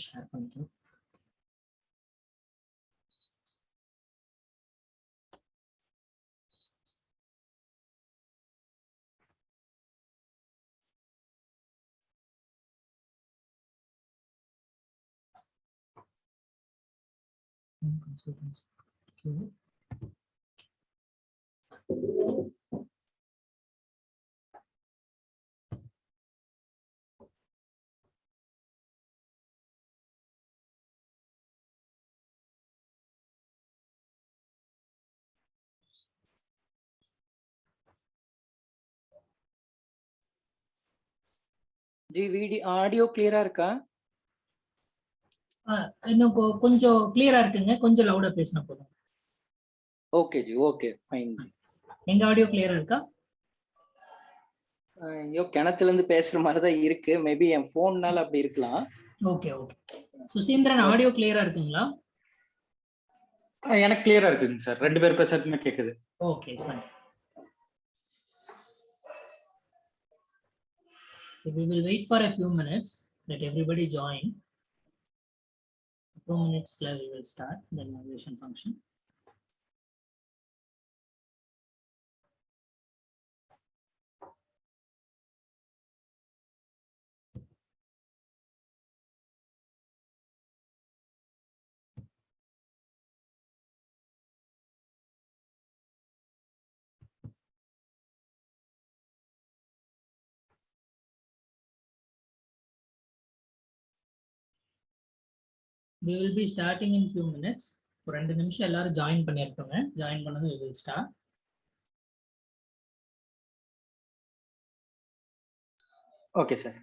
Share பண்ணிக்கிறேன். जी video audio கிளியரா இருக்கா? இன்னும் கொஞ்சம் கிளியரா இருக்குங்க, கொஞ்சம் லவுடா பேசினா போதும். Okay G, okay fine G. எங்க ஆடியோ கிளியரா இருக்கா? ஐயோ கிணத்துல இருந்து பேசுற மாதிரி தான் இருக்கு, மேபி என் போன்னால அப்படி இருக்கலாம். Okay okay. சுசீந்திரன் ஆடியோ கிளியரா இருக்குங்களா? எனக்கு கிளியரா இருக்குங்க சார், ரெண்டு பேர் பேசுறதுமே கேக்குது. Okay fine. We will wait for a few minutes that everybody join. 2 minutes we will start the migration function. We will be starting in few minutes. ஒரு 2 நிமிஷம் எல்லாரும் ஜாயின் பண்ணிருக்கோங்க. ஜாயின் பண்ணதும் we will start. Okay sir.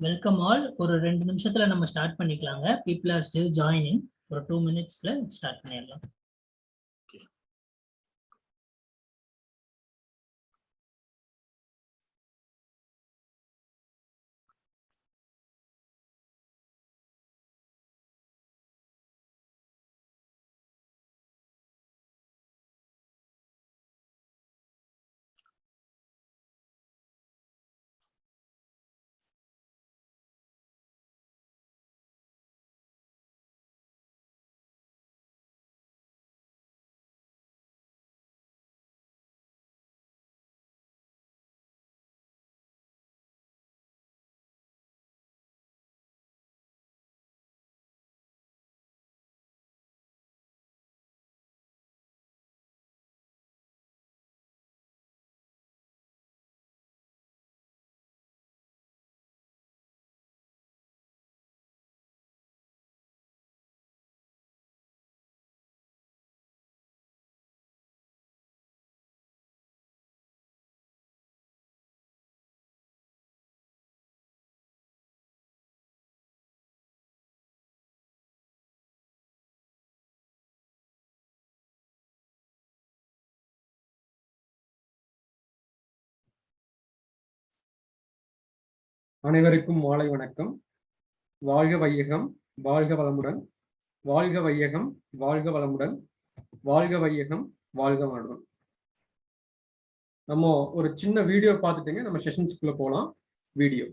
Welcome all. ஒரு 2 நிமிஷத்துல நம்ம start பண்ணிக்கலாங்க. people are still joining. ஒரு 2 minutesல start பண்ணிடலாம். அனைவருக்கும் மாலை வணக்கம். வாழ்க வையகம், வாழ்க வளமுடன். வாழ்க வையகம், வாழ்க வளமுடன். வாழ்க வையகம், வாழ்க வளமுடன். நம்ம ஒரு சின்ன வீடியோ பார்த்துட்டுங்க நம்ம செஷன்ஸ்குள்ள போலாம். வீடியோ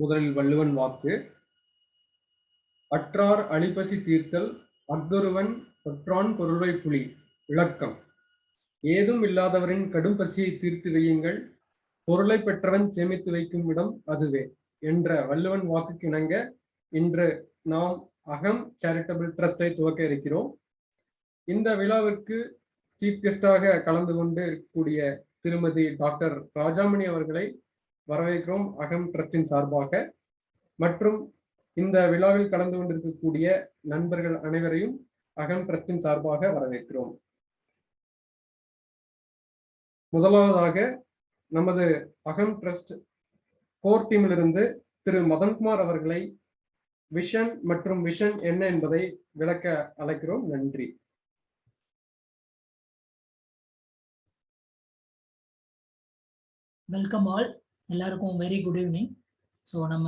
முதலில் வள்ளுவன் வாக்கு. அற்றார் அழிபசி தீர்த்தல் அஃதொருவன் பொற்றான் பொருள்வை புலி. விளக்கம். ஏதும் இல்லாதவரின் கடும் பசியை தீர்த்து வையுங்கள், பொருளை பெற்றவன் சேமித்து வைக்கும் இடம் அதுவே என்ற வள்ளுவன் வாக்குக்கு இணங்க இன்று நாம் அகம் சேரிட்டபிள் ட்ரஸ்டை துவக்க இருக்கிறோம். இந்த விழாவிற்கு சீஃப் கெஸ்டாக கலந்து கொண்டு இருக்கக்கூடிய திருமதி டாக்டர் ராஜாமணி அவர்களை வரவேற்கிறோம் அகம் ட்ரஸ்டின் சார்பாக. மற்றும் இந்த விழாவில் கலந்து கொண்டிருக்கக்கூடிய நண்பர்கள் அனைவரையும் அகம் ட்ரஸ்டின் சார்பாக வரவேற்கிறோம். முதலாவதாக நமது அகம் ட்ரஸ்ட் கோர் டீமிலிருந்து திரு மதன்குமார் அவர்களை விஷன் மற்றும் விஷன் என்ன என்பதை விளக்க அழைக்கிறோம். நன்றி. Welcome all. எல்லாருக்கும் வெரி குட் ஈவினிங். ஸோ நம்ம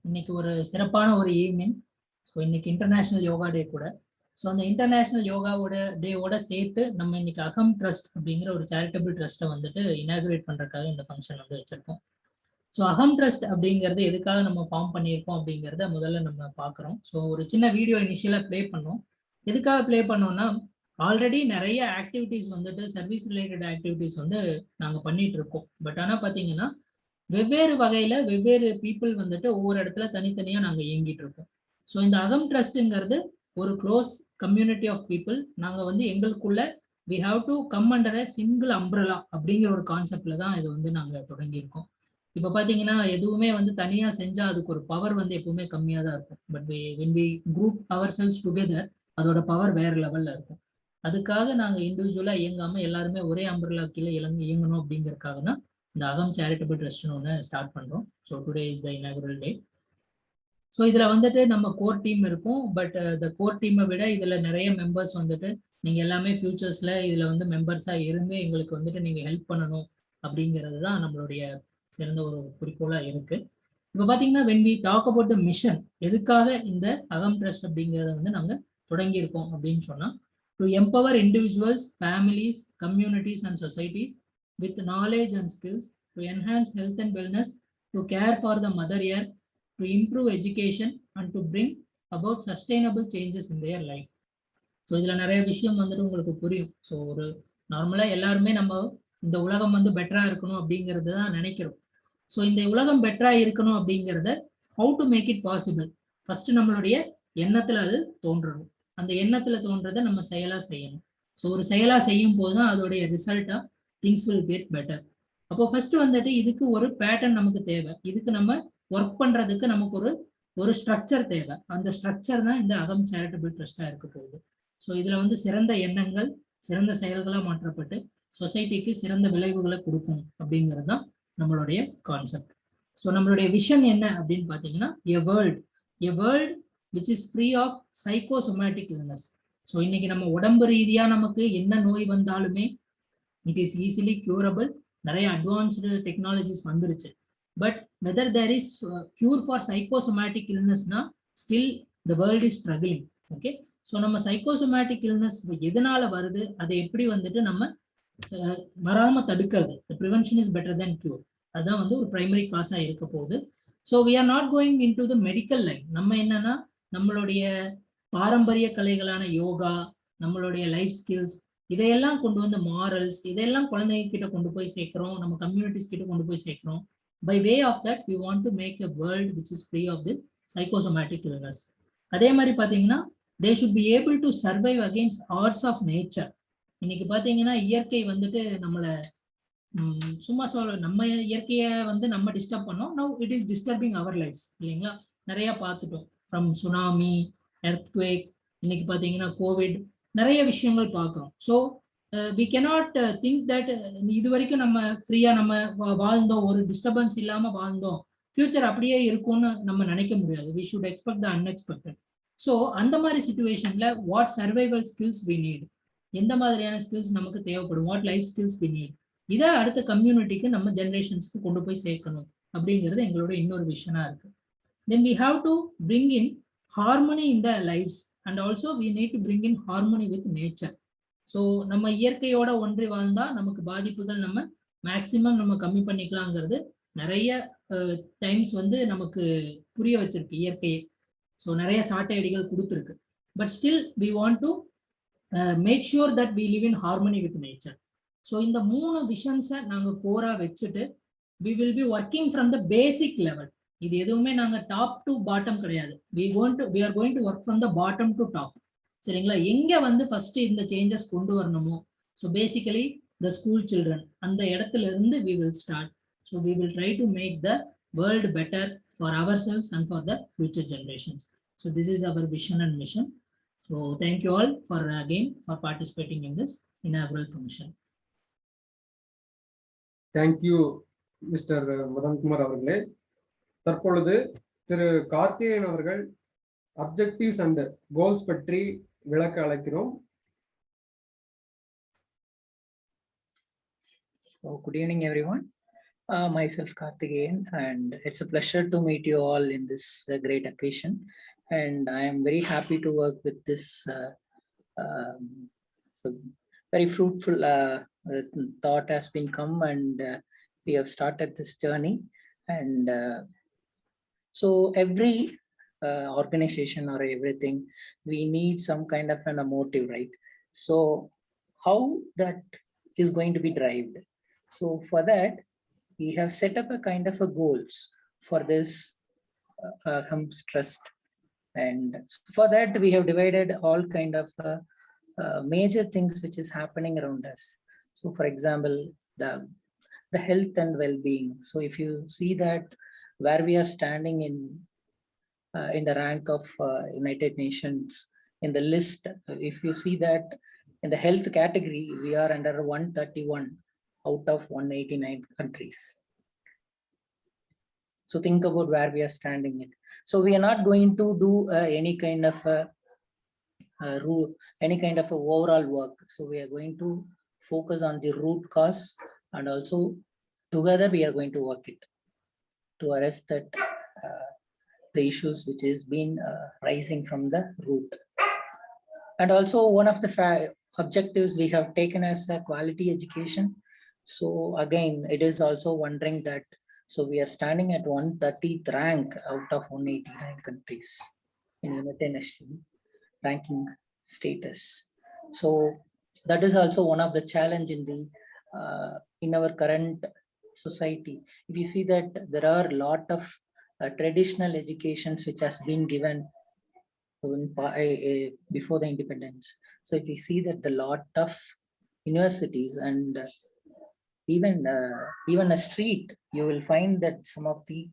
இன்னைக்கு ஒரு சிறப்பான ஒரு ஈவினிங். ஸோ இன்னைக்கு இன்டர்நேஷ்னல் யோகா டே கூட. ஸோ அந்த இன்டர்நேஷ்னல் யோகாவோட டேவோட சேர்த்து நம்ம இன்னைக்கு அகம் ட்ரஸ்ட் அப்படிங்கிற ஒரு சேரிட்டபிள் ட்ரஸ்ட்டை வந்துட்டு இனாகுரேட் பண்ணுறதுக்காக இந்த ஃபங்க்ஷன் வந்து வச்சிருக்கோம். ஸோ அகம் ட்ரஸ்ட் அப்படிங்கிறது எதுக்காக நம்ம ஃபார்ம் பண்ணியிருக்கோம் அப்படிங்கிறத முதல்ல நம்ம பார்க்குறோம். ஸோ ஒரு சின்ன வீடியோ இனிஷியலாக ப்ளே பண்ணோம். எதுக்காக ப்ளே பண்ணோம்னா, ஆல்ரெடி நிறைய ஆக்டிவிட்டிஸ் வந்துட்டு சர்வீஸ் ரிலேட்டட் ஆக்டிவிட்டிஸ் வந்து நாங்கள் பண்ணிட்டு இருக்கோம். பட் ஆனால் பார்த்தீங்கன்னா வெவ்வேறு வகையில் வெவ்வேறு பீப்புள் வந்துட்டு ஒவ்வொரு இடத்துல தனித்தனியாக நாங்கள் இயங்கிட்டு இருக்கோம். ஸோ இந்த அகம் ட்ரஸ்ட்டுங்கிறது ஒரு க்ளோஸ் கம்யூனிட்டி ஆஃப் பீப்புள். நாங்கள் வந்து எங்களுக்குள்ள we have to come under a single umbrella அப்படிங்கிற ஒரு கான்செப்ட்ல தான் இது வந்து நாங்கள் தொடங்கியிருக்கோம். இப்போ பார்த்தீங்கன்னா எதுவுமே வந்து தனியாக செஞ்சால் அதுக்கு ஒரு பவர் வந்து எப்பவுமே கம்மியாக தான் இருக்கும். But when we group our cells together அதோட பவர் வேற லெவலில் இருக்கும். அதுக்காக நாங்கள் இண்டிவிஜுவலாக இயங்காமல் எல்லாருமே ஒரே அம்ப்ரலா கீழே இயங்கணும் அப்படிங்கிறதுக்காக தான் இந்த அகம் சேரிட்டபிள் ட்ரஸ்ட்னு ஒன்று ஸ்டார்ட் பண்ணுறோம். So today is the inaugural day. So இதில் வந்துட்டு நம்ம கோர் டீம் இருக்கும். பட் இந்த கோர் டீமை விட இதில் நிறைய மெம்பர்ஸ் வந்துட்டு நீங்கள் எல்லாமே ஃபியூச்சர்ஸில் இதில் வந்து மெம்பர்ஸாக இருந்து எங்களுக்கு வந்துட்டு நீங்கள் ஹெல்ப் பண்ணணும் அப்படிங்கிறது தான் நம்மளுடைய சிறந்த ஒரு குறிக்கோளாக இருக்குது. இப்போ பார்த்தீங்கன்னா when we talk about the mission, எதுக்காக இந்த அகம் ட்ரஸ்ட் அப்படிங்கிறத வந்து நாங்கள் தொடங்கியிருக்கோம் அப்படின்னு சொன்னால், to empower individuals, families, communities and societies with knowledge and skills to enhance health and wellness, to care for the mother earth, to improve education and to bring about sustainable changes in their life. So இதில் நிறைய விஷயம் வந்துட்டு உங்களுக்கு புரியும். So ஒரு நார்மலாக எல்லாருமே நம்ம இந்த உலகம் வந்து பெட்டராக இருக்கணும் அப்படிங்கிறது தான் நினைக்கிறோம். ஸோ இந்த உலகம் பெட்டராக இருக்கணும் அப்படிங்கிறத how to make it possible, first நம்மளுடைய எண்ணத்தில் அது தோன்றணும். அந்த எண்ணத்தில் தோன்றதை நம்ம செயலாக செய்யணும். ஸோ ஒரு செயலாக செய்யும் போது தான் அதோடைய ரிசல்ட்டாக திங்ஸ் வில் கெட் பெட்டர். அப்போ ஃபர்ஸ்ட் வந்துட்டு இதுக்கு ஒரு பேட்டர்ன் நமக்கு தேவை. இதுக்கு நம்ம ஒர்க் பண்றதுக்கு நமக்கு ஒரு ஸ்ட்ரக்சர் தேவை. அந்த ஸ்ட்ரக்சர் தான் இந்த அகம் சேரிட்டபிள் ட்ரஸ்டா இருக்க போகுது. ஸோ இதுல வந்து சிறந்த எண்ணங்கள் சிறந்த செயல்களாக மாற்றப்பட்டு சொசைட்டிக்கு சிறந்த விளைவுகளை கொடுக்கும் அப்படிங்கிறது தான் நம்மளுடைய கான்செப்ட். ஸோ நம்மளுடைய விஷன் என்ன அப்படின்னு பார்த்தீங்கன்னா, a world which is free of psychosomatic illness. So இன்னைக்கு நம்ம உடம்பு ரீதியா நமக்கு என்ன நோய் வந்தாலுமே it is easily curable. நிறைய அட்வான்ஸ்டு டெக்னாலஜிஸ் வந்துருச்சு. But whether there is cure for psychosomatic இல்னஸ்னா still the world is struggling. Okay, so நம்ம சைக்கோசோமேட்டிக் இல்னஸ் எதனால வருது, அதை எப்படி வந்துட்டு நம்ம வராம தடுக்கிறது, prevention is better than cure, அதுதான் வந்து ஒரு பிரைமரி காஸாக இருக்க போகுது. So we are not going into the medical line. நம்ம என்னன்னா நம்மளுடைய பாரம்பரிய கலைகளான யோகா, நம்மளுடைய லைஃப் ஸ்கில்ஸ், இதையெல்லாம் கொண்டு வந்து மாரல்ஸ், இதெல்லாம் குழந்தைங்க கிட்ட கொண்டு போய் சேர்க்கிறோம், நம்ம கம்யூனிட்டிஸ் கிட்ட கொண்டு போய் சேர்க்கிறோம். By way of that we want to make a world which is free of the psychosomatic illness. அதே மாதிரி பார்த்தீங்கன்னா they should be able to survive against odds of nature. இன்னைக்கு பார்த்தீங்கன்னா இயற்கை வந்துட்டு நம்மளை சும்மா நம்ம இயற்கையை வந்து நம்ம டிஸ்டர்ப் பண்ணோம். Now it is disturbing our lives இல்லைங்களா. நிறைய பார்த்துட்டோம், ஃப்ரம் சுனாமி, எர்த்குவேக், இன்னைக்கு பார்த்தீங்கன்னா கோவிட், நிறைய விஷயங்கள் பார்க்குறோம். So we cannot think that இது வரைக்கும் நம்ம ஃப்ரீயாக நம்ம வாழ்ந்தோம், ஒரு டிஸ்டர்பன்ஸ் இல்லாமல் வாழ்ந்தோம், ஃபியூச்சர் அப்படியே இருக்கும்னு நம்ம நினைக்க முடியாது. We should expect the unexpected. So அந்த மாதிரி சுச்சுவேஷனில் what survival skills we need, எந்த மாதிரியான ஸ்கில்ஸ் நமக்கு தேவைப்படும், what life skills we need, இதை அடுத்த கம்யூனிட்டிக்கு நம்ம ஜென்ரேஷன்ஸ்க்கு கொண்டு போய் சேர்க்கணும் அப்படிங்கிறது எங்களோட இன்னொரு விஷனாக இருக்கு. Then we have to bring in harmony in the lives and also we need to bring in harmony with nature. So நம்ம இயற்கையோட ஒன்றி வாழ்ந்தா நமக்கு பாதிப்புகள் நம்ம மேக்சிமம் நம்ம கம்மி பண்ணிக்கலாங்கிறது நிறைய டைம்ஸ் வந்து நமக்கு புரிய வச்சிருக்கு இயற்கையை. ஸோ நிறைய சாட்டையடிகள் கொடுத்துருக்கு. But still we want to make sure that we live in harmony with nature. So இந்த 3 விஷன்ஸை நாங்கள் கோரா வச்சுட்டு we will be working from the basic level. இது எதுவுமே நாங்கள் டாப் டு பாட்டம் கிடையாது. we are going to work from the bottom to top. சரிங்களா, எங்க வந்து ஃபர்ஸ்ட் இந்த சேஞ்சஸ் கொண்டு வரணுமோ, so basically the school children, அந்த இடத்துல இருந்து we will start. So we will try to make the world better for ourselves and for the future generations. So this is our vision and mission. So thank you all for again for participating in this inaugural function. Thank you Mr. Madankumar அவர்களே. தற்பொழுது திரு கார்த்திகேயன் அவர்கள் objectives and goals பற்றி விளக்க அழைக்கிறோம். So good evening everyone. Myself Karthikeyan, and it's a pleasure to meet you all in this great occasion, and I am very happy to work with this so very fruitful thought has been come, and we have started this journey. And so every organization or everything, we need some kind of a motive, right? So how that is going to be derived? So for that, we have set up a kind of a goals for this Ahams Trust. And for that, we have divided all kind of major things which is happening around us. So for example, the health and well-being. So if you see that where we are standing in the rank of United Nations in the list, if you see that in the health category, we are under 131 out of 189 countries. So think about where we are standing in. So we are not going to do any kind of rule, any kind of overall work. So we are going to focus on the root cause, and also together we are going to work it to arrest that the issues which is been rising from the root. And also one of the objectives we have taken as a quality education. So again, it is also wondering that, so we are standing at 130th rank out of 189 countries in United Nations ranking status. So that is also one of the challenge in our current society. If you see that there are a lot of traditional educations which has been given before the independence. So if you see that the lot of universities and even a street, you will find that some of the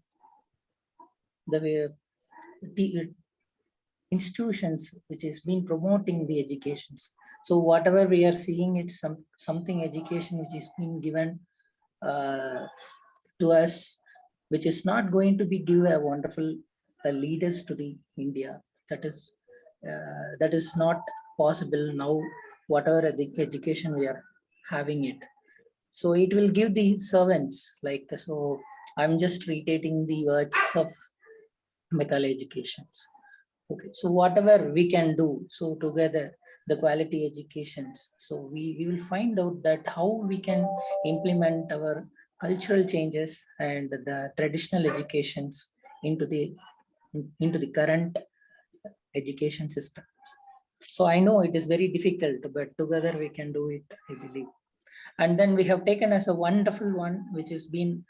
institutions which has been promoting the educations. So whatever we are seeing, it's something education which is being given to us, which is not going to be give a wonderful leaders to the India. That is not possible now, whatever the education we are having it. So it will give the servants like, so I'm just reiterating the words of Macaulay educations. Okay, so whatever we can do, so together the quality educations, so we will find out that how we can implement our cultural changes and the traditional educations into the current education system. So I know it is very difficult, but together we can do it, I believe. And then we have taken as a wonderful one, which has been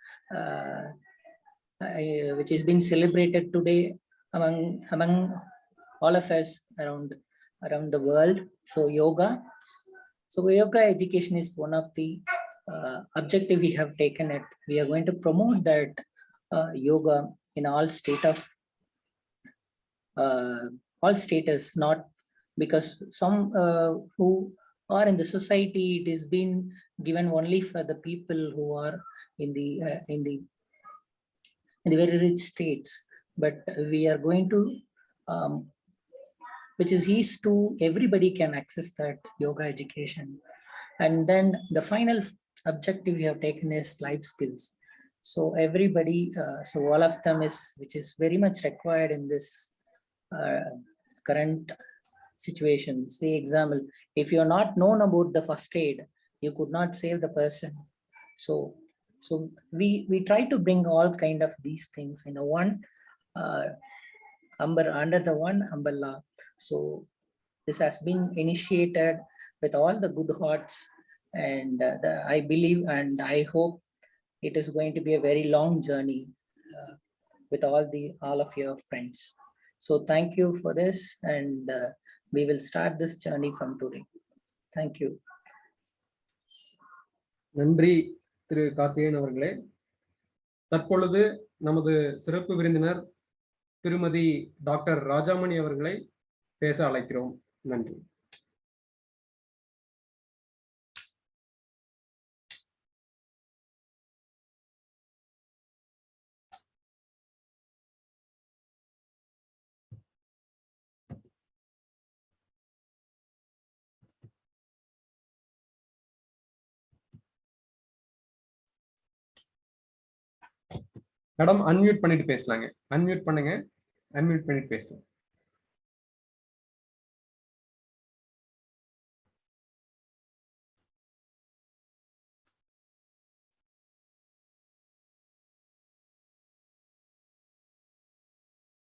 celebrated today among all of us around the world. So yoga. So yoga education is one of the objective we have taken it. We are going to promote that yoga in all status, not because some who are in the society, it is being given only for the people who are in the very rich states, but we are going to which is easy to everybody can access that yoga education. And then the final objective we have taken is life skills. So everybody, so all of them is, which is very much required in this current situation. Say example, if you're not known about the first aid, you could not save the person. So we try to bring all kind of these things in a one under the one umbrella. So this has been initiated with all the good hearts, and I believe and I hope it is going to be a very long journey with all of your friends. So thank you for this, and we will start this journey from today. Thank you. நன்றி திரு கார்த்திகேயன் அவர்களே. தற்பொழுது நமது சிறப்பு விருந்தினர் திருமதி doctor Rajamani அவர்களை பேச அழைக்கிறோம். நன்றி. மேடம் அன்மியூட் பண்ணிட்டு பேசலாங்க. அன்மியூட் பண்ணுங்க. அன்மியூட் பண்ணிட்டு பேசலாம்.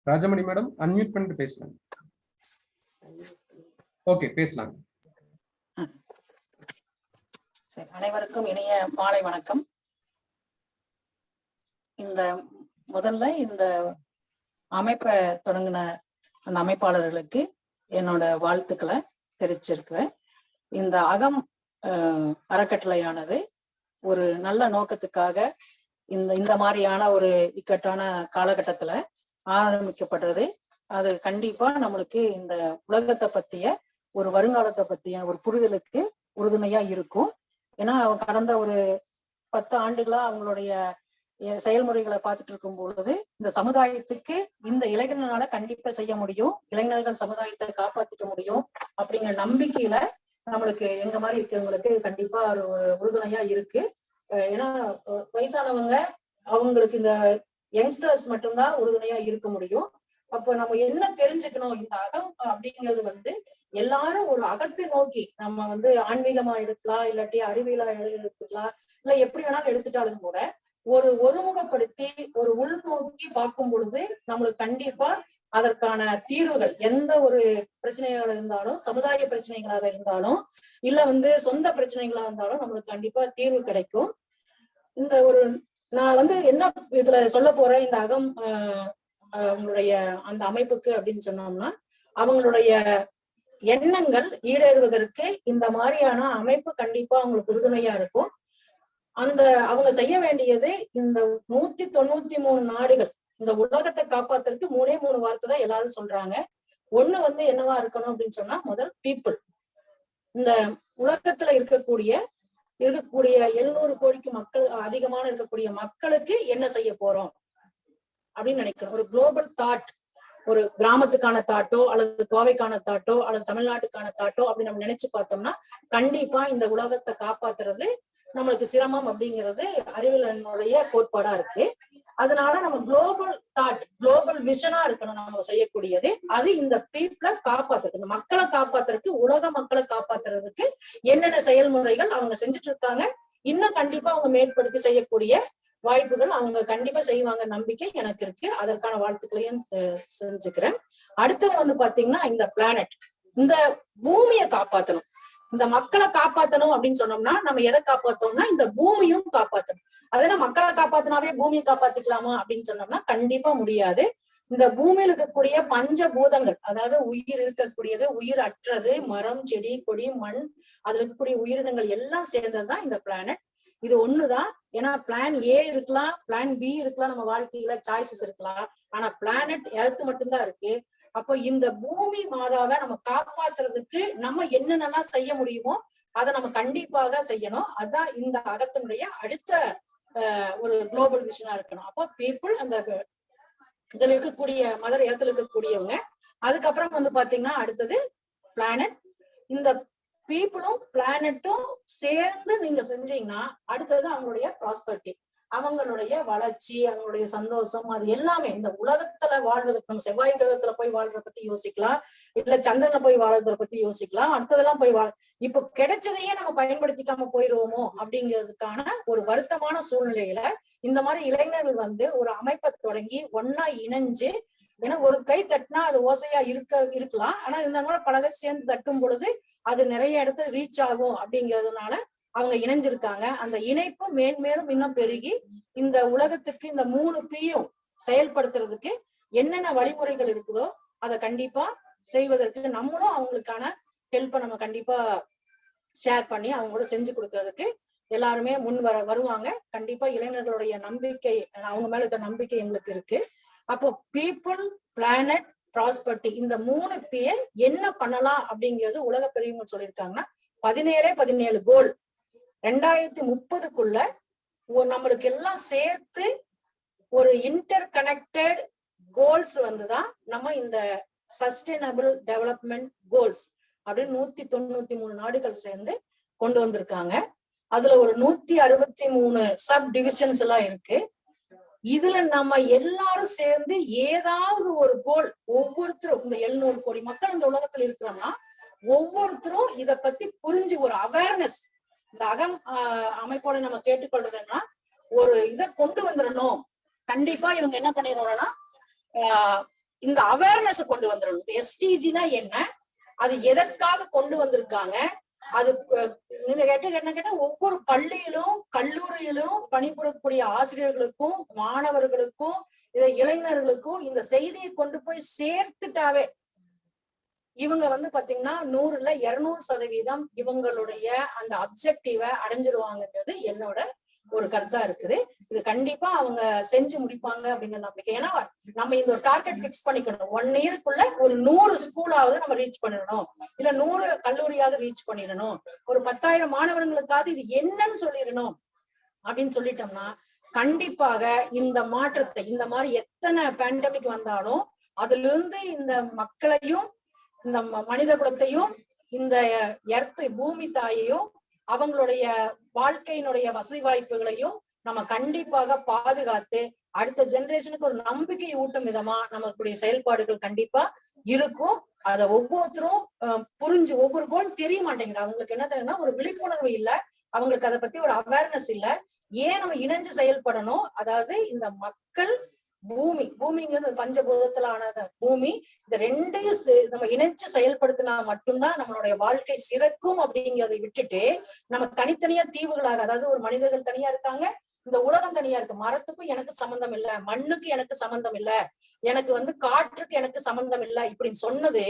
ராஜமணி மேடம் அன்மியூட் பண்ணிட்டு பேசலாம். ஓகே பேசலாம். சரி, அனைவருக்கும் இனிய மாலை வணக்கம். முதல்ல இந்த அமைப்பை தொடங்கின அந்த அமைப்பாளர்களுக்கு என்னோட வாழ்த்துக்களை தெரிவிச்சிருக்கிறேன். இந்த அகம் அறக்கட்டளையானது ஒரு நல்ல நோக்கத்துக்காக இந்த மாதிரியான ஒரு இக்கட்டான காலகட்டத்துல ஆரம்பிக்கப்பட்டது. அது கண்டிப்பா நம்மளுக்கு இந்த உலகத்தை பத்திய ஒரு வருங்காலத்தை பத்திய ஒரு புரிதலுக்கு உறுதுணையா இருக்கும். ஏன்னா அவங்க கடந்த ஒரு 10 ஆண்டுகளா அவங்களுடைய செயல்முறைகளை பார்த்துட்டு இருக்கும் பொழுது இந்த சமுதாயத்துக்கு இந்த இளைஞர்களால கண்டிப்பா செய்ய முடியும், இளைஞர்கள் சமுதாயத்தை காப்பாற்றிக்க முடியும் அப்படிங்கிற நம்பிக்கையில நம்மளுக்கு எங்க மாதிரி இருக்கவங்களுக்கு கண்டிப்பா ஒரு உறுதுணையா இருக்கு. ஏன்னா வயசானவங்க அவங்களுக்கு இந்த யங்ஸ்டர்ஸ் மட்டும்தான் உறுதுணையா இருக்க முடியும். அப்போ நம்ம என்ன தெரிஞ்சுக்கணும், இந்த அகம் அப்படிங்கிறது எல்லாரும் ஒரு அகத்தை நோக்கி நம்ம ஆன்மீகமா எடுக்கலாம், இல்லாட்டி அறிவியலா எடுத்துக்கலாம், இல்ல எப்படி வேணாலும் எடுத்துட்டாலும் கூட ஒருமுகப்படுத்தி ஒரு உள்நோக்கி பார்க்கும் பொழுது நம்மளுக்கு கண்டிப்பா அதற்கான தீர்வுகள் எந்த ஒரு பிரச்சனைகளாக இருந்தாலும், சமுதாய பிரச்சனைகளாக இருந்தாலும், இல்ல சொந்த பிரச்சனைகளா இருந்தாலும் நம்மளுக்கு கண்டிப்பா தீர்வு கிடைக்கும். நான் என்ன இதுல சொல்ல போறேன், இந்த அகம் அவங்களுடைய அந்த அமைப்புக்கு அப்படின்னு சொன்னோம்னா, அவங்களுடைய எண்ணங்கள் ஈடேறுவதற்கு இந்த மாதிரியான அமைப்பு கண்டிப்பா அவங்களுக்கு உறுதுணையா இருக்கும். அவங்க செய்ய வேண்டியது இந்த 193 நாடுகள் இந்த உலகத்தை காப்பாத்துறதுக்கு 3 வார்த்தை தான் எல்லாரும் சொல்றாங்க. ஒண்ணு என்னவா இருக்கணும் அப்படின்னு சொன்னா, முதல் பீப்புள். இந்த உலகத்துல இருக்கக்கூடிய 700 கோடிக்கு மக்கள் அதிகமான இருக்கக்கூடிய மக்களுக்கு என்ன செய்ய போறோம் அப்படின்னு நினைக்கணும். ஒரு குளோபல் தாட், ஒரு கிராமத்துக்கான தாட்டோ அல்லது கோவைக்கான தாட்டோ அல்லது தமிழ்நாட்டுக்கான தாட்டோ அப்படின்னு நம்ம நினைச்சு பார்த்தோம்னா கண்டிப்பா இந்த உலகத்தை காப்பாத்துறது நம்மளுக்கு சிரமம் அப்படிங்கிறது அறிவியலினுடைய கோட்பாடா இருக்கு. அதனால நம்ம குளோபல் தாட், குளோபல் விஷனா இருக்கணும் நம்ம செய்யக்கூடியது. அது இந்த பீப்புளை காப்பாத்துறது, இந்த மக்களை காப்பாத்துறதுக்கு, உலக மக்களை காப்பாத்துறதுக்கு என்னென்ன செயல்முறைகள் அவங்க செஞ்சுட்டு இருக்காங்க, இன்னும் கண்டிப்பா அவங்க மேற்படுத்தி செய்யக்கூடிய வாய்ப்புகள் அவங்க கண்டிப்பா செய்வாங்க நம்பிக்கை எனக்கு இருக்கு. அதற்கான வாழ்த்துக்களையும் செஞ்சுக்கிறேன். அடுத்தது பாத்தீங்கன்னா, இந்த பிளானட், இந்த பூமியை காப்பாத்தணும், இந்த மக்களை காப்பாத்தணும் அப்படின்னு சொன்னோம்னா நம்ம எதை காப்பாத்தோம்னா இந்த பூமியும் காப்பாத்தணும். அதெல்லாம் மக்களை காப்பாத்தினாவே பூமியை காப்பாத்திக்கலாமா அப்படின்னு சொன்னோம்னா கண்டிப்பா முடியாது. இந்த பூமியில் இருக்கக்கூடிய பஞ்சபூதங்கள், அதாவது உயிர் இருக்கக்கூடியது, உயிர் அற்றது, மரம், செடி, கொடி, மண், அதுல இருக்கக்கூடிய உயிரினங்கள் எல்லாம் சேர்ந்ததுதான் இந்த பிளானட். இது ஒண்ணுதான். ஏன்னா பிளான் ஏ இருக்கலாம், பிளான் பி இருக்கலாம், நம்ம வாழ்க்கையில சாய்ஸஸ் இருக்கலாம். ஆனா பிளானட் எர்த் மட்டும்தான் இருக்கு. அப்போ இந்த பூமி மாதாவை நம்ம காப்பாத்துறதுக்கு நம்ம என்னென்னலாம் செய்ய முடியுமோ அதை நம்ம கண்டிப்பாக செய்யணும். அதான் இந்த அகத்தினுடைய அடுத்த ஒரு குளோபல் விஷனா இருக்கணும். அப்போ பீப்புள், அந்த இதுல இருக்கக்கூடிய மதர் இடத்துல இருக்கக்கூடியவங்க. அதுக்கப்புறம் பாத்தீங்கன்னா அடுத்தது பிளானட். இந்த பீப்புளும் பிளானட்டும் சேர்ந்து நீங்க செஞ்சீங்கன்னா அடுத்தது அவங்களுடைய ப்ராஸ்பரிட்டி, அவங்களுடைய வளர்ச்சி, அவங்களுடைய சந்தோஷம், அது எல்லாமே இந்த உலகத்துல வாழ்வதற்கு, நம்ம செவ்வாய் கிரகத்துல போய் வாழ்றத பத்தி யோசிக்கலாம், இல்ல சந்திரனை போய் வாழ்றத பத்தி யோசிக்கலாம், அடுத்ததெல்லாம் போய் இப்போ கிடைச்சதையே நம்ம பயன்படுத்திக்காம போயிடுவோமோ அப்படிங்கிறதுக்கான ஒரு வருத்தமான சூழ்நிலையில இந்த மாதிரி இளைஞர்கள் ஒரு அமைப்பை தொடங்கி ஒன்னா இணைஞ்சு, ஏன்னா ஒரு கை தட்டினா அது ஓசையா இருக்கலாம், ஆனா இருந்தாலும் பல பேர் சேர்ந்து தட்டும் பொழுது அது நிறைய இடத்துல ரீச் ஆகும் அப்படிங்கிறதுனால அவங்க இணைஞ்சிருக்காங்க. அந்த இணைப்பு மேன்மேலும் இன்னும் பெருகி இந்த உலகத்துக்கு இந்த 3 Pயும் செயல்படுத்துறதுக்கு என்னென்ன வழிமுறைகள் இருக்குதோ அதை கண்டிப்பா செய்வதற்கு நம்மளும் அவங்களுக்கான ஹெல்ப்பை நம்ம கண்டிப்பா ஷேர் பண்ணி அவங்களோட செஞ்சு கொடுக்கறதுக்கு எல்லாருமே முன் வருவாங்க. கண்டிப்பா இளைஞர்களுடைய நம்பிக்கை, அவங்க மேல இருக்க நம்பிக்கை எங்களுக்கு இருக்கு. அப்போ பீப்புள், பிளானட், ப்ராஸ்பரிட்டி, இந்த 3 P என்ன பண்ணலாம் அப்படிங்கிறது உலக பெரியவங்க சொல்லியிருக்காங்கன்னா 17 கோல் 2030க்குள்ள நம்மளுக்கு எல்லாம் சேர்த்து ஒரு இன்டர் கனெக்டட் கோல்ஸ் வந்துதான் நம்ம இந்த சஸ்டைனபிள் டெவலப்மெண்ட் கோல்ஸ் அப்படின்னு 193 நாடுகள் சேர்ந்து கொண்டு வந்திருக்காங்க. அதுல ஒரு 163 சப் டிவிஷன்ஸ் எல்லாம் இருக்கு. இதுல நம்ம எல்லாரும் சேர்ந்து ஏதாவது ஒரு கோல், ஒவ்வொருத்தரும் இந்த 700 கோடி மக்கள் இந்த உலகத்துல இருக்கிறோம்னா ஒவ்வொருத்தரும் இத பத்தி புரிஞ்சு ஒரு அவேர்னஸ், இந்த அகம் அமைப்போட நம்ம கேட்டுக்கொள்றதுன்னா ஒரு இதை கொண்டு வந்துடணும். கண்டிப்பா இவங்க என்ன பண்ணிடணும்னா இந்த அவேர்னஸ் கொண்டு வந்துடணும். எஸ்டிஜினா என்ன, அது எதற்காக கொண்டு வந்திருக்காங்க, அது நீங்க என்ன கேட்டா ஒவ்வொரு பள்ளியிலும் கல்லூரியிலும் பணிபுரியக்கூடிய ஆசிரியர்களுக்கும் மாணவர்களுக்கும் இளைஞர்களுக்கும் இந்த செய்தியை கொண்டு போய் சேர்த்துட்டாவே இவங்க வந்து பாத்தீங்கன்னா 100ல 200% இவங்களுடைய அந்த அப்ஜெக்டிவ அடைஞ்சிருவாங்கன்றது என்னோட ஒரு கருத்தா இருக்குது. இது கண்டிப்பா அவங்க செஞ்சு முடிப்பாங்க அப்படிங்கிற நம்பிக்கை. ஏன்னா நம்ம இந்த ஒரு டார்கெட் பிக்ஸ் பண்ணிக்கணும். 1 இயர்க்குள்ள ஒரு 100 ஸ்கூலாவது நம்ம ரீச் பண்ணிடணும், இல்ல 100 கல்லூரியாவது ரீச் பண்ணிடணும், ஒரு 10,000 மாணவர்களுக்காவது இது என்னன்னு சொல்லிடணும் அப்படின்னு சொல்லிட்டோம்னா கண்டிப்பாக இந்த மாற்றத்தை, இந்த மாதிரி எத்தனை பேண்டமிக் வந்தாலும் அதுல இருந்து இந்த மக்களையும் இந்த மனித குலத்தையும் இந்த பூமி தாயையும் அவங்களுடைய வாழ்க்கையினுடைய வசதி வாய்ப்புகளையும் நம்ம கண்டிப்பாக பாதுகாத்து அடுத்த ஜெனரேஷனுக்கு ஒரு நம்பிக்கை ஊட்டும் விதமா நமக்குடைய செயல்பாடுகள் கண்டிப்பா இருக்கும். அதை ஒவ்வொருத்தரும் புரிஞ்சு ஒவ்வொரு கோல் தெரிய மாட்டேங்குது. அவங்களுக்கு என்ன தெரியும்னா ஒரு விழிப்புணர்வு இல்ல, அவங்களுக்கு அதை பத்தி ஒரு அவேர்னஸ் இல்ல. ஏன் நம்ம இணைஞ்சு செயல்படணும், அதாவது இந்த மக்கள் பூமிங்கிறது பஞ்சபூதத்திலான பூமி, இந்த ரெண்டையும் நம்ம இணைச்சு செயல்படுத்தினா மட்டும்தான் நம்மளுடைய வாழ்க்கை சிறக்கும் அப்படிங்கிறதை விட்டுட்டு நம்ம தனித்தனியா தீவுகளாக, அதாவது ஒரு மனிதர்கள் தனியா இருக்காங்க, இந்த உலகம் தனியா இருக்கு. மரத்துக்கும் எனக்கு சம்பந்தம் இல்ல, மண்ணுக்கு எனக்கு சம்பந்தம் இல்ல, எனக்கு வந்து காற்றுக்கு எனக்கு சம்பந்தம் இல்ல இப்படின்னு சொன்னது.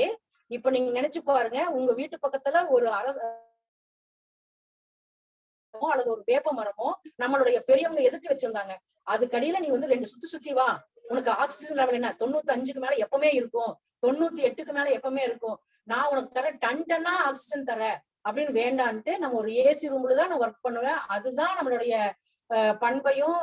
இப்ப நீங்க நினைச்சு பாருங்க, உங்க வீட்டு பக்கத்துல ஒரு அல்லது ஒரு வேப்ப மரமோ நம்மளுடைய பெரியவங்க எதிர்த்து வச்சிருந்தாங்க, அதுக்கடியில நீ வந்து 2 சுத்தி வா, உனக்கு ஆக்சிஜன் லெவல் என்ன 95க்கு மேல எப்பவுமே இருக்கும், 98க்கு மேல எப்பவுமே இருக்கும், நான் உனக்கு தர டன்னா ஆக்சிஜன் தர அப்படின்னு வேண்டான்ட்டு நம்ம ஒரு ஏசி ரூம்ல தான் நான் ஒர்க் பண்ணுவேன், அதுதான் நம்மளுடைய பண்பையும்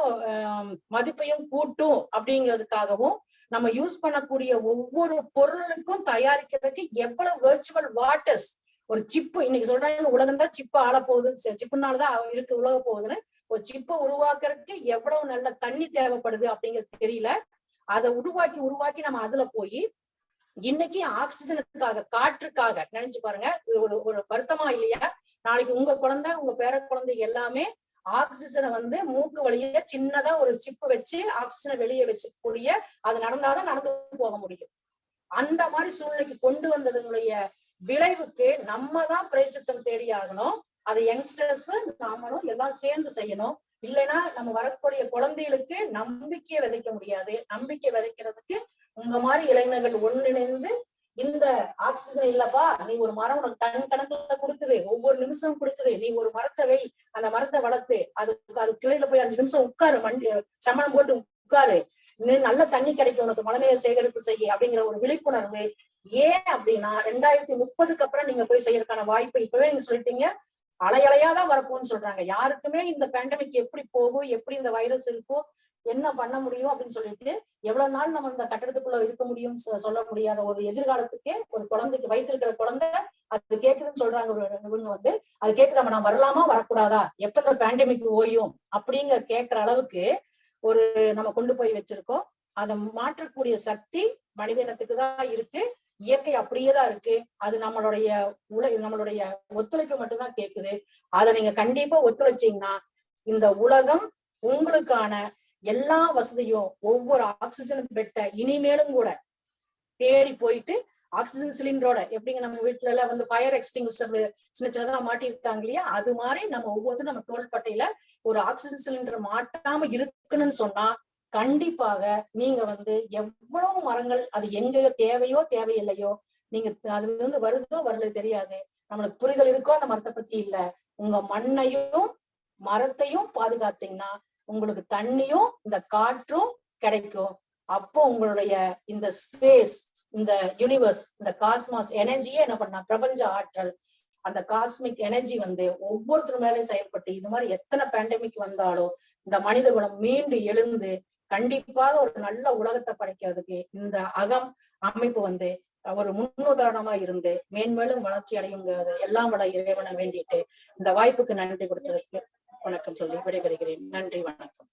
மதிப்பையும் கூட்டும் அப்படிங்கிறதுக்காகவும் நம்ம யூஸ் பண்ணக்கூடிய ஒவ்வொரு பொருளுக்கும் தயாரிக்கிறதுக்கு எவ்வளவு வெர்ச்சுவல் வாட்டர்ஸ், ஒரு சிப்பு இன்னைக்கு சொல்றாங்க உலகம் தான் சிப்ப ஆள போகுது, சிப்புனாலதான் இருக்கு உலக போகுதுன்னு, ஒரு சிப்பை உருவாக்குறதுக்கு எவ்வளவு நல்ல தண்ணி தேவைப்படுது அப்படிங்கிறது தெரியல. அதை உருவாக்கி நம்ம அதுல போய் இன்னைக்கு ஆக்சிஜனுக்காக காற்றுக்காக நினைச்சு பாருங்க. ஒரு வருத்தமா இல்லையா? நாளைக்கு உங்க குழந்தை உங்க பேர குழந்தை எல்லாமே ஆக்சிஜனை வந்து மூக்கு வழிய சின்னதா ஒரு சிப்பு வச்சு ஆக்சிஜனை வெளியே வச்சுக்கூடிய அது நடந்தாதான் நடந்து போக முடியும். அந்த மாதிரி சூழ்நிலைக்கு கொண்டு வந்ததுடைய விளைவுக்கு நம்ம தான் பிரேசித்தம் தேடி ஆகணும். அதை யங்ஸ்டர்ஸ் நாமளும் எல்லாம் சேர்ந்து செய்யணும். இல்லைன்னா நம்ம வரக்கூடிய குழந்தைகளுக்கு நம்பிக்கையை விதைக்க முடியாது. நம்பிக்கை விதைக்கிறதுக்கு உங்க மாதிரி இளைஞர்கள் ஒன்றிணைந்து இந்த ஆக்சிஜன் இல்லப்பா, நீ ஒரு மரம் உனக்கு டன் கணக்குல கொடுக்குது, ஒவ்வொரு நிமிஷம் கொடுக்குது, நீ ஒரு மரத்தை வை, அந்த மரத்தை வளர்த்து அது கிளையில போய் 5 நிமிஷம் உட்காரு, சமணம் போட்டு உட்காரு, நல்ல தண்ணி கிடைக்கும் உனக்கு, மழைநீர் சேகரிப்பு செய்ய அப்படிங்கிற ஒரு விழிப்புணர்வு. ஏன் அப்படின்னா 2030க்கு அப்புறம் நீங்க போய் செய்யறதுக்கான வாய்ப்பு இப்பவே நீங்க சொல்லிட்டீங்க, அலையலையாதான் வரப்போன்னு சொல்றாங்க. யாருக்குமே இந்த பேண்டமிக் எப்படி போகும், எப்படி இந்த வைரஸ் இருக்கும், என்ன பண்ண முடியும் அப்படின்னு சொல்லிட்டு எவ்வளவு நாள் நம்ம இந்த கட்டடத்துக்குள்ள இருக்க முடியும் சொல்ல முடியாத ஒரு எதிர்காலத்துக்கே ஒரு குழந்தைக்கு வயிற்றிருக்கிற குழந்தை அது கேக்குதுன்னு சொல்றாங்க. இவங்க வந்து அது கேக்குதாம நான் வரலாமா வரக்கூடாதா, எப்ப இந்த பேண்டமிக் ஓயும் அப்படிங்கிற கேட்கிற அளவுக்கு ஒரு நம்ம கொண்டு போய் வச்சிருக்கோம். அதை மாற்றக்கூடிய சக்தி மனித இனத்துக்கு தான் இருக்கு, இயற்கை அப்படியேதான் இருக்கு. அது நம்மளுடைய ஒத்துழைப்பு மட்டும்தான் கேக்குது. அதை நீங்க கண்டிப்பா ஒத்துழைச்சீங்கன்னா இந்த உலகம் உங்களுக்கான எல்லா வசதியும் ஒவ்வொரு ஆக்சிஜன் பெட்ட இனிமேலும் கூட தேடி போயிட்டு ஆக்சிஜன் சிலிண்டரோட எப்படிங்க நம்ம வீட்டுல எல்லாம் வந்து ஃபயர் எக்ஸ்டிங்விஷர் சின்ன சின்னதா மாட்டிருக்காங்க இல்லையா, அது மாதிரி நம்ம ஒவ்வொருத்தரும் நம்ம தோள்பட்டையில ஒரு ஆக்சிஜன் சிலிண்டர் மாட்டாம இருக்கணும்னு சொன்னா கண்டிப்பாக நீங்க வந்து எவ்வளவு மரங்கள் அது எங்க தேவையோ தேவையில்லையோ, நீங்க அதுல இருந்து வருதோ வரல தெரியாது, நம்மளுக்கு புரிதல் இருக்கோ அந்த மரத்தை பத்தி இல்ல, உங்க மண்ணையும் மரத்தையும் பாதுகாத்தீங்கன்னா உங்களுக்கு தண்ணியும் இந்த காற்றும் கிடைக்கும். அப்போ உங்களுடைய இந்த ஸ்பேஸ், இந்த யூனிவர்ஸ், இந்த காஸ்மாஸ் எனர்ஜியே என்ன பண்ணா, பிரபஞ்ச ஆற்றல், அந்த காஸ்மிக் எனர்ஜி வந்து ஒவ்வொருத்தர் மேலேயும் செயல்பட்டு இது மாதிரி எத்தனை பேண்டமிக் வந்தாலும் இந்த மனித குலம் மீண்டு எழுந்து கண்டிப்பாக ஒரு நல்ல உலகத்தை படைக்கிறதுக்கு இந்த அகம் அமைப்பு வந்து ஒரு முன்னுதாரணமா இருந்து மேன்மேலும் வளர்ச்சி அடையுங்கிறது எல்லாம் வள இறைவனை வேண்டிட்டு இந்த வாய்ப்புக்கு நன்றி கொடுத்ததுக்கு வணக்கம் சொல்லி விடைபெறுகிறேன். நன்றி, வணக்கம்.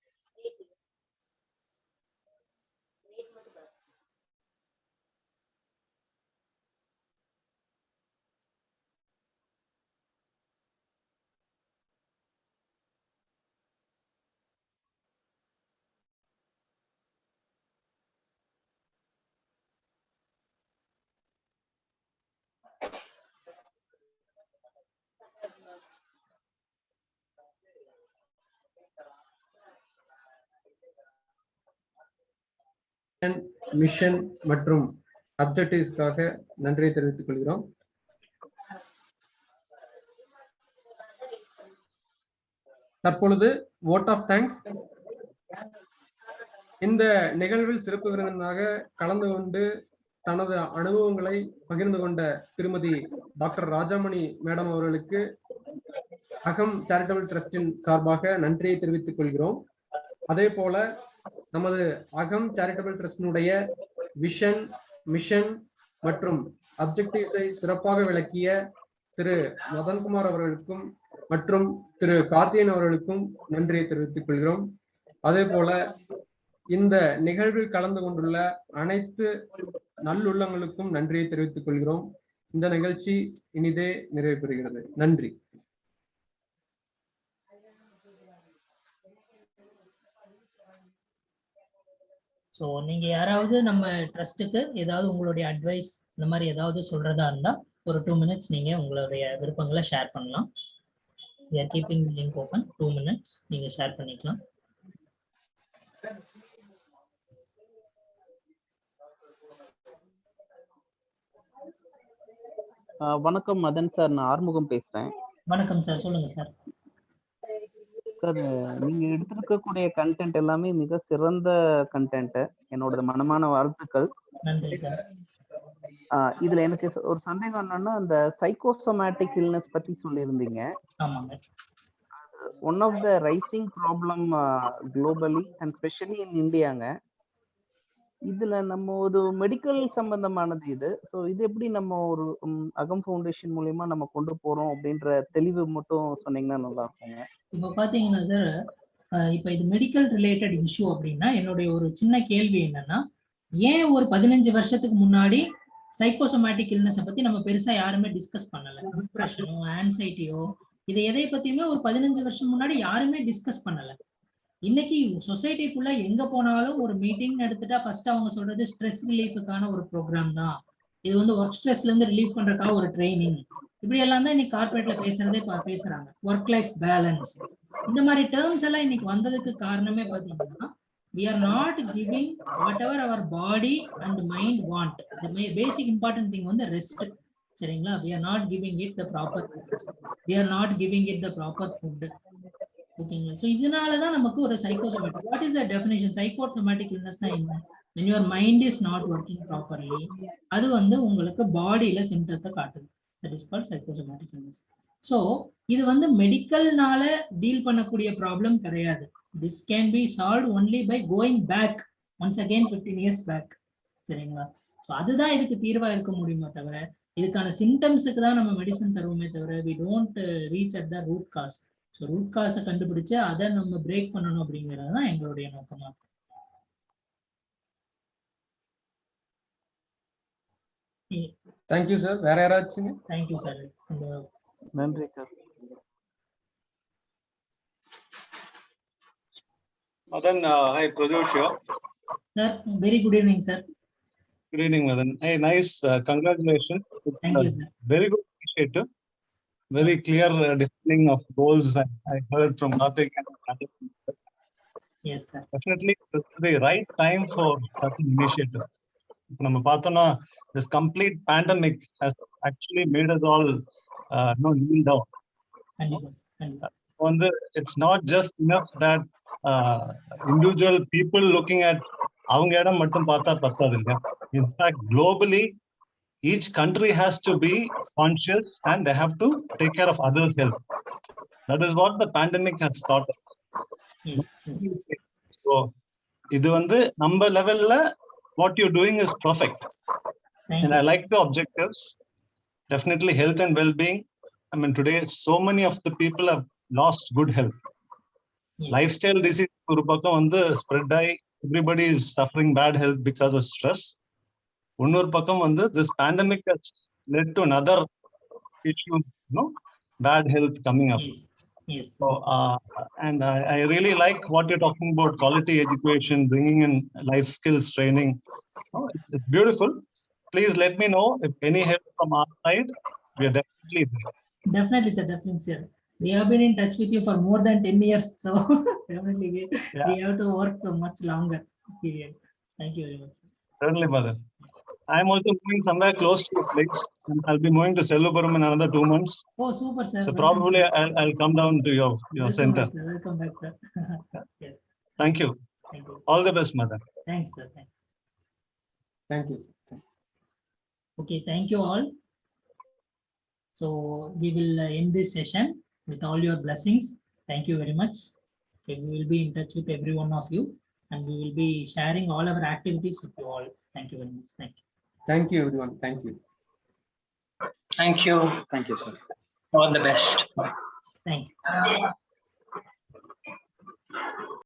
மிஷன் மற்றும் அப்ஜெக்டிவ்ஸ்க்காக நன்றியை தெரிவித்துக் கொள்கிறோம். தற்பொழுது vote of thanks. இந்த நிகழ்வில் சிறப்பு விருந்தினராக கலந்து கொண்டு தனது அனுபவங்களை பகிர்ந்து கொண்ட திருமதி டாக்டர் ராஜாமணி மேடம் அவர்களுக்கு அகம் சேரிட்டபிள் ட்ரஸ்டின் சார்பாக நன்றியை தெரிவித்துக் கொள்கிறோம். அதே போல நமது அகம் சேரிட்டபிள் ட்ரஸ்டினுடைய விஷன், மிஷன் மற்றும் அப்ஜெக்டிவ்ஸை சிறப்பாக விளக்கிய திரு மதன்குமார் அவர்களுக்கும் மற்றும் திரு கார்த்தியன் அவர்களுக்கும் நன்றியை தெரிவித்துக் கொள்கிறோம். அதே போல இந்த நிகழ்வில் கலந்து கொண்டுள்ள அனைத்து நல்லுள்ளங்களுக்கும் நன்றியை தெரிவித்துக் கொள்கிறோம். இந்த நிகழ்ச்சி இனிதே நிறைவு பெறுகிறது. நன்றி. ஸோ நீங்க யாராவது நம்ம ட்ரஸ்ட்டுக்கு ஏதாவது உங்களுடைய அட்வைஸ் இந்த மாதிரி ஏதாவது சொல்றதா இருந்தா ஒரு 2 minutes நீங்க உங்களுடைய விருப்பங்களை ஷேர் பண்ணலாம். We are keeping the link open. 2 minutes நீங்க ஷேர் பண்ணிக்கலாம். வணக்கம் மதன் சார், நான் ஆறுமுகம் பேசுறேன். வணக்கம் சார், சொல்லுங்க சார். சார், நீங்க எடுத்திருக்கக்கூடிய கண்டென்ட் எல்லாமே மிக சிறந்த கண்டென்ட். என்னோட மனமான வாழ்த்துக்கள். நன்றி சார். இதுல எனக்கு ஒரு சந்தேகம் என்னன்னா, அந்த சைக்கோசோமேட்டிக் இல்னஸ் பத்தி சொல்லியிருந்தீங்க. ஆமாங்க. One of the rising problem globally and specially in இந்தியாங்க. இதுல நம்ம ஒரு மெடிக்கல் சம்பந்தமானது இது. ஸோ இது எப்படி நம்ம ஒரு அகம் ஃபவுண்டேஷன் மூலியமா நம்ம கொண்டு போறோம் அப்படின்ற தெளிவு மட்டும் சொன்னீங்கன்னா நல்லா இருக்குங்க. இப்போ பாத்தீங்கன்னா சார், இப்போ இது மெடிக்கல் ரிலேட்டட் இஷ்யூ அப்படின்னா என்னுடைய ஒரு சின்ன கேள்வி என்னன்னா, ஏன் ஒரு 15 வருஷத்துக்கு முன்னாடி சைக்கோசோமேட்டிக் இல்னஸை பத்தி நம்ம பெருசா யாருமே டிஸ்கஸ் பண்ணல? டிப்ரெஷனோ ஆன்சைட்டியோ இதை எதை பத்தியுமே ஒரு 15 வருஷம் முன்னாடி யாருமே டிஸ்கஸ் பண்ணல. இன்னைக்கு சொசைட்டிக்குள்ள எங்க போனாலும் ஒரு மீட்டிங் எடுத்துட்டா ஃபர்ஸ்ட் அவங்க சொல்றது ஸ்ட்ரெஸ் ரிலீஃபுக்கான ஒரு ப்ரோக்ராம் தான், இது வந்து ஒர்க் ஸ்ட்ரெஸ்ல இருந்து ரிலீவ் பண்றதுக்காக ஒரு ட்ரைனிங், இப்படி எல்லாம் தான் இன்னைக்கு கார்பரேட்ல பேசுறாங்க. ஒர்க் லைஃப் பேலன்ஸ் இந்த மாதிரி டேர்ம்ஸ் எல்லாம் இன்னைக்கு வந்ததுக்கு காரணமே பாத்தீங்கன்னா, we are not giving whatever our body and mind want. The basic important thing வந்து ரெஸ்ட். சரிங்களா? we are not giving it the proper food. We are not giving it the proper food. ஓகேங்களா? So இதனாலதான் நமக்கு ஒரு psychosomatic. What is the definition? Psychosomatic இல்னஸ்னா என்ன? when your mind is not working properly, அது வந்து உங்களுக்கு பாடியில சிம்டத்தை காட்டுது. that is called psychosomatic illness. So இது வந்து மெடிக்கல்னால டீல் பண்ணக்கூடிய ப்ராப்ளம் கிடையாது. this can be solved only by going back once again 15 years back. சரிங்களா? ஸோ அதுதான் இதுக்கு தீர்வா இருக்க முடியுமே தவிர, இதுக்கான சிம்டம்ஸுக்கு தான் நம்ம மெடிசன் தருவோமே தவிர we don't reach at the root cause. So root காஸை கண்டுபிடிச்சு அதை நம்ம பிரேக் பண்ணணும் அப்படிங்கிறது தான் எங்களுடைய நோக்கமா. Thank you sir. வேற யாராச்சுங்க? Thank you sir. நன்றி sir. Madan, hi, Prajosh here. Sir, very good evening sir. Good evening, Madan. Hey, nice. Congratulations. Thank you sir. Very good initiative. Very clear defining of goals. I heard from Karthik. Yes, sir. Definitely, this is the right time for such an initiative. This complete pandemic has actually made us all kneel down. It's not just enough that individual people looking at avanga edam mattum paatha pathadilla. In fact, globally, each country has to be conscious and they have to take care of others' health. That is what the pandemic has taught us. Yes. So, idu vandu number level la what you're doing is perfect. Thank And you. I like the objectives. Definitely health and well-being. I mean, today so many of the people have lost good health. Yes. Lifestyle disease oru pakkam vandu spread ஆகி everybody is suffering bad health because of stress. Unnor pakkam vandu this pandemic has led to another issue, bad health coming up. Yes. Yes. So, and I really like what you're talking about, quality education, bringing in life skills training. It's beautiful. Please let me know if any help from our side. We are definitely there. Definitely, sir. Definitely, sir. We have been in touch with you for more than 10 years. So definitely we have to work for much longer period. Thank you very much, sir. Certainly, brother. I'm also moving somewhere close to your place. And I'll be moving to Selvapuram in another 2 months. Oh, super, sir. So Welcome, probably sir. I'll come down to your Welcome center. back, sir. Welcome back, sir. Yes, Thank you. thank you. All the best, mother. Thanks, sir. Thanks. Thank you, sir. Okay, thank you all. So we will end this session with all your blessings. Thank you very much. Okay, we will be in touch with every one of you, and we will be sharing all our activities with you all. Thank you very much. Thank you. Thank you, everyone. Thank you. Thank you. Thank you, sir. All the best. Thank you.